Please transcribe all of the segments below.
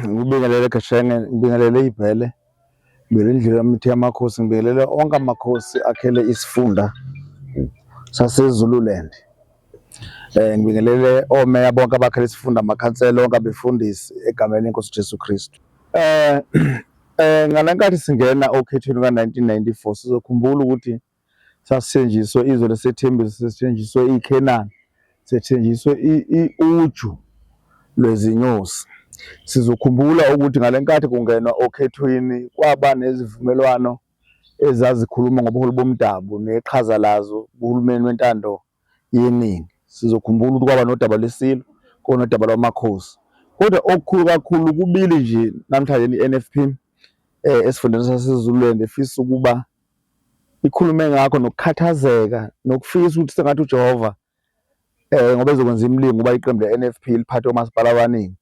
Ngibingelele Gashenge, ngibingelele iBhele, ngibingelele Indlela Yamithi Yamakhosi, ngibingelele onke amakhosi akhele isifunda saseZululand. Ngibingelele omeya bonke abakhele isifunda, amakhansela onke abefundisi egameni leNkosi Jesu Kristu. Ngale nkathi singena okhethweni ka-1994 sizokhumbula ukuthi sasithenjiswe izwe lesethembiso, sesithenjiswe iKhenani, sithenjiswe uju lwezinyosi. Sizokhumbula ukuthi ngale nkathi kungenwa okhethweni kwaba nezivumelwano ezazikhuluma ngobuholi bomdabu neqhaza lazo kuhulumeni wentando yeningi. Sizokhumbula ukuthi kwaba nodaba lweSilo, konodaba lwamakhosi. Kodwa okukhulu kakhulu kubili nje namhlanje i-NFP esifundeni saseZululand efisa ukuba ikhulume ngakho nokukhathazeka nokufisa ukuthi sengathi uJehova ngoba ezokwenza imilingo uba iqembu le-NFP liphathe omasipala abaningi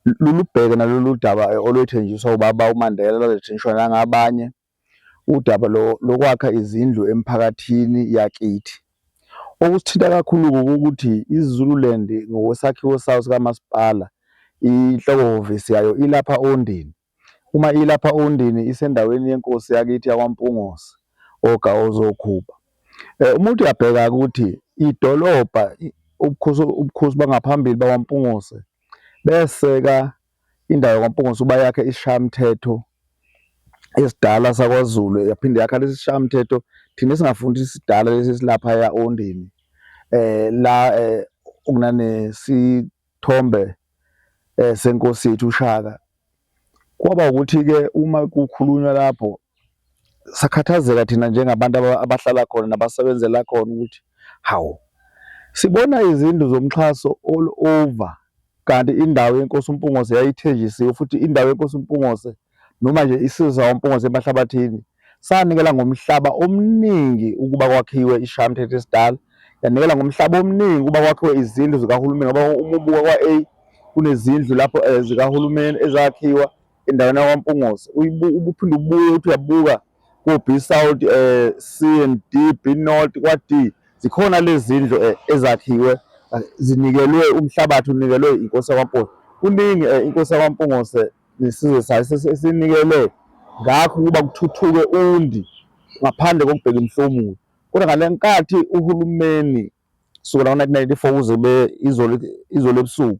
lulubheke nalolu daba olwethenjiswa ubaba uMandela lwethenjiswa nangabanye, udaba lokwakha izindlu emphakathini yakithi. Okusithinta kakhulu ukuthi iZululand ngokwesakhiwo sayo sikamasipala inhlokovisi yayo ilapha Ondini. Uma ilapha Ondini isendaweni yenkosi yakithi yakwaMpungose oZokhupha. Umuntu uyabheka ukuthi idolobha ubukhosi bangaphambili bakwaMpungose beseka indawo yakwaMpungose uba yakhe isishayamthetho esidala sakwaZulu, yaphinde yakha lesi sishayamthetho thina singafundi isidala lesi silapha ya-Ondini la okunanesithombe senkosi yethu uShaka. Kwaba ukuthi-ke uma kukhulunywa lapho sakhathazeka thina njengabantu abahlala khona nabasebenzela khona ukuthi hawu, sibona izindlu zomxhaso all over kanti indawo yenkosi uMpungose yayithenjisiwe, futhi indawo yenkosi uMpungose noma nje isizwe sakwaMpungose emahlabathini sanikela ngomhlaba omningi ukuba kwakhiwe isishayamthetho esidala, yanikela ngomhlaba omningi ukuba kwakhiwe izindlu zikahulumeni. Ngoba uma ubuka kwa-A kunezindlu lapho zikahulumeni ezakhiwa endaweni yakwaMpungose, ubuphinde ubuye uthi uyabuka ku-B South, C and D, B North kwa-D, zikhona lezi zindlu ezakhiwe zinikelwe umhlabathi, unikelwe inkosi yakwaMpungose. Kuningi inkosi yakwaMpungose nesizwe sayo esinikele ngakho ukuba kuthuthuke undi ngaphandle kokubheka imihlomulo. Kodwa ngale nkathi uhulumeni kusukela ngo-1994 kuze kube izolo ebusuku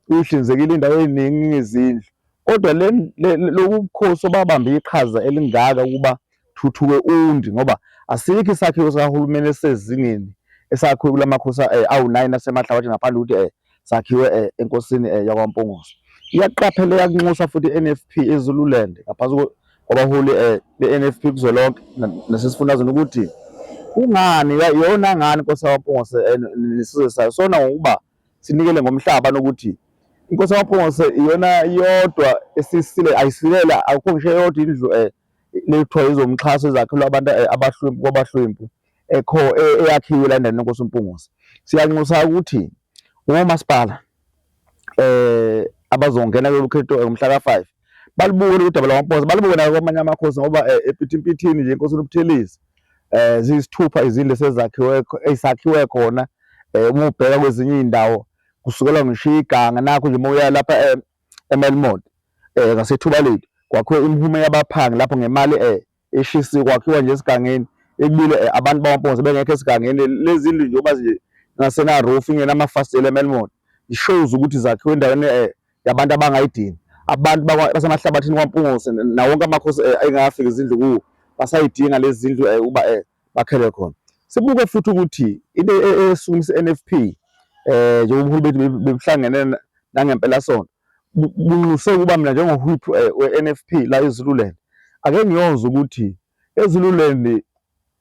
uyihlinzekile indawo eningi ngezindlu, kodwa lobu bukhosi obabambe iqhaza elingaka ukuba thuthuke undi, ngoba asikho isakhiwo sikahulumeni esezingeni esakhiwe kula makhosi awu-9 asemahlabathini ngaphandle ukuthi sakhiwe enkosini yakwaMpungose. Iyaqaphela iyakunxusa futhi i-NFP eZululand ngaphansi kwabaholi be-NFP kuzwelonke nasesifundazweni ukuthi kungani yona ngani inkosi yakwaMpungose nesizwe sayo sona ngokuba sinikele ngomhlaba, nokuthi inkosi yakwaMpungose iyona yodwa esisile ayisilela, akukho ngisho yodwa indlu lethiwa izomxhaso ezakhelwa abantu abahlwempu kwabahlwempu eyakhiwe la endaweni yenkosi uMpungose. Siyanxusa ukuthi ngomasipala abazongena kulolu khetho ngomhla ka-5 balibuke udaba lwaMpungose, balibuke nayo kwamanye amakhosi, ngoba ePhithiphithini nje inkosi uNobuthelezi ziyisithupha izindlu ezakhiwe khona. Uma ubheka kwezinye iy'ndawo kusukela ngisho iGanga nakho nje uma uya lapha eMelmont ngasethuba lethu kwakhiwe imihume yabaphangi lapho ngemali eshisiwe, kwakhiwa nje esigangeni ekubile abantu bakwaMpungose bengekho esigangeni. Lezi zindlu njengoba nje zingasena-roof, ingenamafasitela eMelmont, i-shows ukuthi zakhiwe endaweni yabantu abangayidingi. Abantu basemahlabathini kwaMpungose nawo wonke amakhosi engakafika izindlu kuwo basayidinga lezi zindlu ukuba bakhele khona. Sibuke futhi ukuthi into esukumisa i-NFP njengoba ubuholi bethu bebuhlangene nangempelasonto bunxuse ukuba mina njengohwiphi we-NFP la eZululand ake ngiyozwa ukuthi eZululand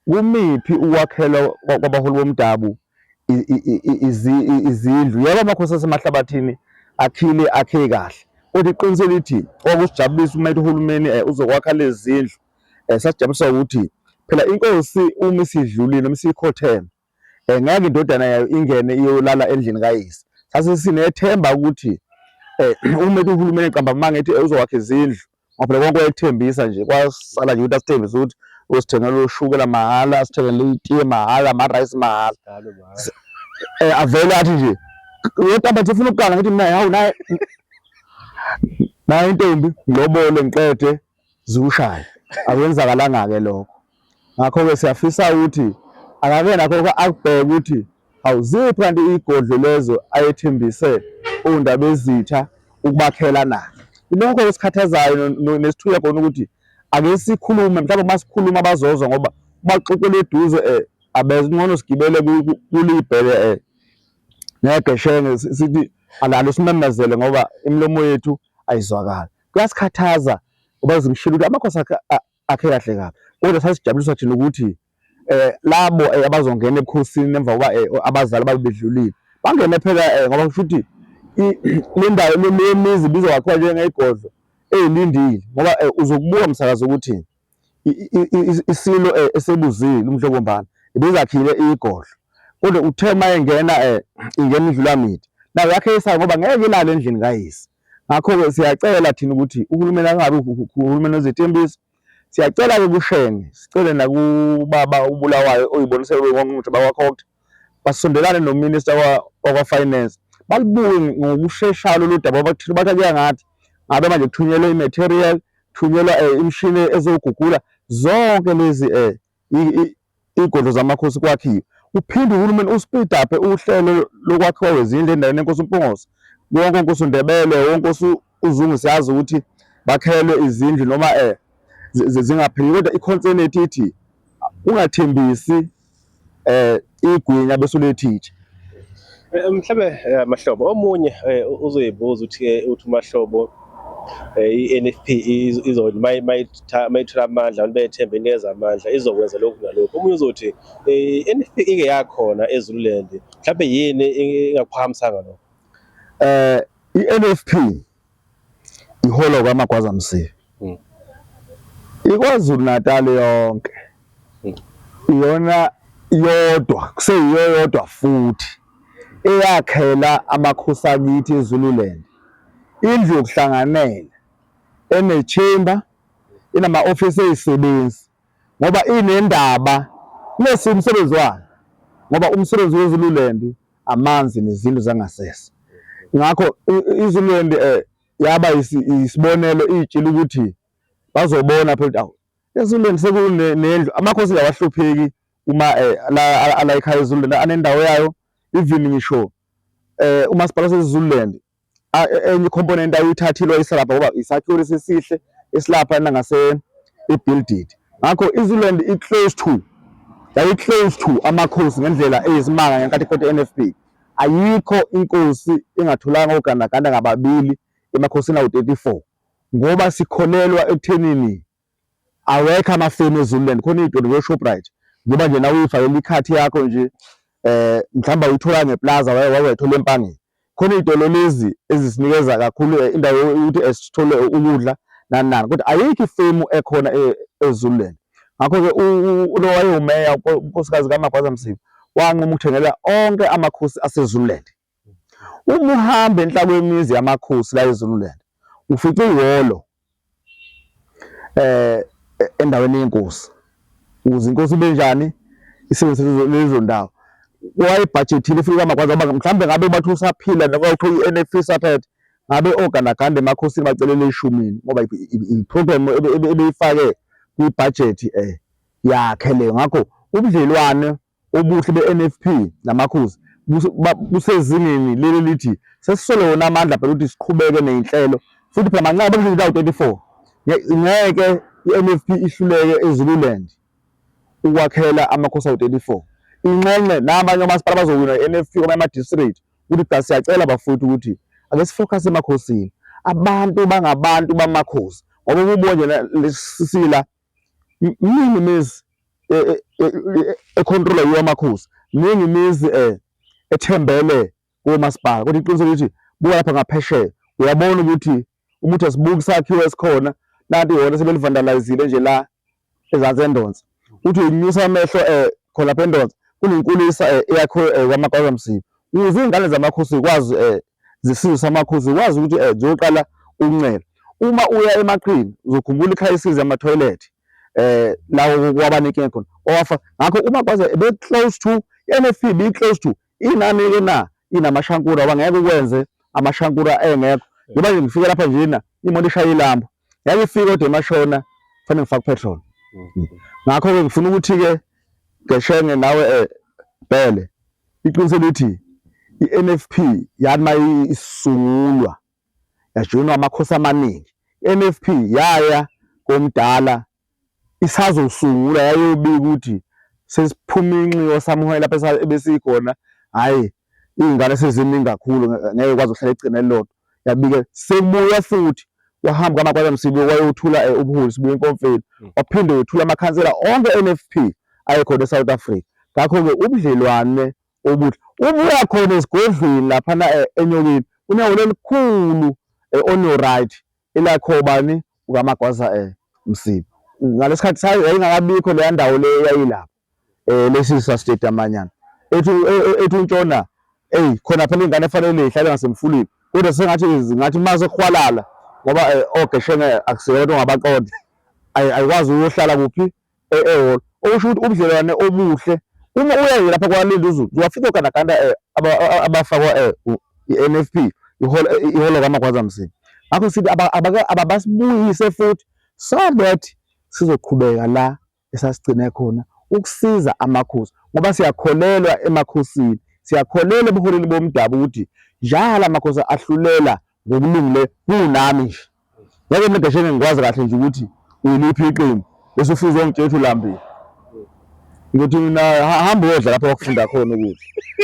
kumiphi ukwakhelwa kwabaholi bomdabu izindlu. Yebo amakhosi asemahlabathini akhe kahle, kodwa iqiniselo lithi okusijabulisa uma uhulumeni uzokwakha lezi zindlu. Sasijabulisa ukuthi phela inkosi uma isidlulile noma isikhotheme ngeke indodana yayo ingene iyolala endlini kayise. Sasesinethemba ukuthi uma uhulumeni eqamba amanga ethi uzokwakha izindlu, ngoba phela konke wayethembisa nje, kwasala nje ukuthi asithembise ukuthi usithengela ushukela mahhala, asithengele itiye mahhala, amarayisi mahhala. Avele athi nje yodwa bathi ufuna ukuqala ngithi mina hawu naye nayo intombi ngilobole ngiqede ziwushaya akwenzakalanga-ke lokho. Ngakho-ke siyafisa ukuthi akake nakho akubheke ukuthi awuziphi kanti iy'godlo lezo ayethembise ondabezitha ukubakhela na. Ilokho esikhathazayo nesithuya khona ukuthi ake sikhulume mhlawumbe uma sikhuluma bazozwa ngoba baxoxele eduze abeze ngcono sigibele kulibhele negeshenge sithi alalo simemezele ngoba imilomo yethu ayizwakali. Kuyasikhathaza ngoba zingishilo ukuthi amakhosi akhe kahle kabi, kodwa sasijabulisa thina ukuthi labo abazongena ebukhosini emva kokuba abazali babe bedlulile bangene phela ngoba kusho ukuthi le ndawo le mizi ibizwa kwakhiwa njengey'godlo ey'lindile ngoba uzokubuka msakazi ukuthi isilo esebuzile umhlobombani ibizakhile iy'godlo, kodwa uthe uma engena ingena indlulamidi nayo yakhe isayo ngoba ngeke ilale endlini kayise. Ngakho-ke siyacela thina ukuthi uhulumeni angabi uhulumeni wezethembiso. Siyacela-ke kuShenge, sicele nakubaba uBulawayo oyiboniselwe wonke bakwaCoct basondelane noMinister wakwa-Finance balibuke ngokusheshayo lolu daba bathi kuya ngathi ngabe manje kuthunyelwe i-material, kuthunyelwa imishini ezogugula zonke lezi iy'godlo zamakhosi kwakhiwe. Uphinde uhulumeni u-speed up uhlelo lokwakhiwa kwezindlu endaweni yeNkosi uMpungose. Wonke uNkosi uNdebele, wonke uNkosi uZungu siyazi ukuthi bakhelwe izindlu noma zingapheli, kodwa i-concern ithi ungathembisi igwinya bese ulethitshe. Mhlawumbe Mahlobo omunye uzoyibuza ukuthi uMahlobo i-NFP mayithola amandla bethembe inikeza amandla izokwenza lokhu nalokhu. Omunye uzothi i-NFP ike yakhona eZululand, mhlawumbe yini ingakuphakamisanga lokho? I-NFP iholo kwaMagwazamsibe iKwaZulu Natal yonke iyona yodwa kuseyiyo yodwa futhi eyakhela amakhosi akithi eZululand indlu yokuhlanganela enechember, inama-ofisi ezisebenzi ngoba inendaba nesi umsebenzi wayo, ngoba umsebenzi weZululand amanzi nezindlu zangasese. Ngakho iZululand yaba isibonelo iy'tshela ukuthi bazobona phela ukuthi eZululand sekunendlu, amakhosi awahlupheki uma ala ekhaya eZululand anendawo yayo. Even ngisho umasipala waseZululand enye component ayithathile wayisalapha ngoba isakhiwo lesisihle esilapha nangase eBuildit. Ngakho iZululand close to amakhosi ngendlela eyisimanga ngenkathi ikhothe NFP. Ayikho inkosi engatholanga ogandaganda ngababili emakhosini awu-34 ngoba sikholelwa ekuthenini awekho amafemu eZululand, khona iy'tolo zo-Shoprite ngoba nje nawe uyifakela ikhathi yakho nje mhlawumbe uyithola ngeplaza wayethola empangeni. Khona iy'tolo lezi ezisinikeza kakhulu indawo yokuthi sithole ukudla nani nani, kodwa ayikho ifemu ekhona eZululand. Ngakho-ke lo wayewumeya unkosikazi kaMagwazamsibe wanquma ukuthengela onke amakhosi aseZululand. Uma uhambe enhla kwemizi yamakhosi la eZululand ufica ihholo endaweni yenkosi, ukuze inkosi ibe njani isebenzise lezo ndawo. Wayebhajethile futhi kaMagwaza ngoba mhlawumbe ngabe bathi usaphila nakwakuthiwa i-NFP isaphethe ngabe ogandaganda emakhosini bacelele 10 ngoba i-program ebeyifake kwibhajethi yakhe leyo. Ngakho ubudlelwane obuhle be-NFP namakhosi busezingeni leli lithi sesisole wona amandla phela ukuthi siqhubeke ney'nhlelo futhi phela mancane bekudlula u-34 ngeke i-NFP ihluleke eZululand ukwakhela amakhosi awu-34. Inxenxe nabanye omasipala bazowina i-NFP kwamanye ama-district ukuthi siyacela bafowethu ukuthi ake sifocus emakhosini, abantu bangabantu bamakhosi ngoba ukubona nje lesisila miningi imizi econtrolwa yiwo amakhosi, miningi imizi ethembele komasipala, kodwa iqiniso ukuthi buka lapha ngaphesheya uyabona ukuthi umuthi asibuki sakhiwo esikhona nanti yona sebelivandalizile nje la ezansi eNdonsa. Uthi uyinyusa amehlo khona lapha eNdonsa kunenkulisa eyakhiwe kwaMagwazamsibe ukuze iy'ngane zamakhosi zikwazi zisizwe amakhosi zikwazi ukuthi ziyoqala ukuncela. Uma uya eMaqhinga uzokhumbula ikhayisizi yamathoyilethi lawo kwabanenkinga khona owafa. Ngakho uMagwaza ebe-close to i-NFP be-close to inani-ke na inamashankura abangeke ukwenze amashankura engekho ngoba nje ngifike lapha njena imoto ishaya ilambu yake ifike kodwa emashona kufanele ngifake petrol. Ngakho-ke ngifuna ukuthi-ke Geshenge nawe Bhele iqiniso lithi i-NFP yathi mayisungulwa yajoyinwa amakhosi amaningi. i-NFP yaya komdala isazosungula yayobika ukuthi sesiphuma inxiwa samuhela lapha ebesikhona, hhayi iy'ngane seziningi kakhulu ngeke kwazi ukuhlala egcine elilodwa. Yabike sekubuya futhi wahamba kwaMagwaza-Msibiya wayothula ubuholi sibuya eNkomfeni, waphinde wethula amakhansela onke e-NFP ayekhona eSouth Africa. Ngakho-ke ubudlelwane obuhle ubuya khona esigodlweni laphana eNyokeni unyawo elikhulu on-your-right elakho bani ukaMagwaza-Msibiya. Ngalesi khathi yayingakabikho leya ndawo le yayilapho lesisa state amanyana ethi untshona khona phela ingane efanele ihlale ngasemfuleni, kodwa sengathi mase kuhwalala ngoba oGeshenge akusiyo abantu ongabaqonda ayikwazi ukuyohlala kuphi ehholo. Okusho ukuthi ubudlelwane obuhle uma uya lapha kwaLinda uZulu uzwafika ogandaganda abafakwa i-NFP ihholo kaMagwaza-Msibiya. Ngakho sithi abasibuyise futhi so that sizoqhubeka la esasigcine khona ukusiza amakhosi, ngoba siyakholelwa emakhosini, siyakholelwa ebuholini bomdabu ukuthi njalo amakhosi ahlulela ngokulungile kunami nje. Ngeke mina Geshenge ngikwazi kahle nje ukuthi uyiliphi iqembu bese ufike uzongitshela ulambile. Ngithi mina hamba uyodla lapho wakufunda khona ukuthi.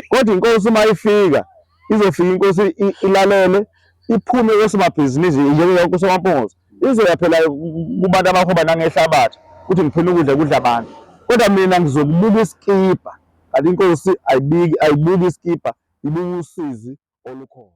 Kodwa inkosi uma ifika izofika inkosi ilalele iphume kosomabhizinisi njengeyonke usomampongose izoya phela kubantu abahoba nangehlabathi ukuthi ngifuna ukudla abantu, kodwa mina ngizokubuka isikibha kanti inkosi ayibuki isikibha ibuka usizi olukhona.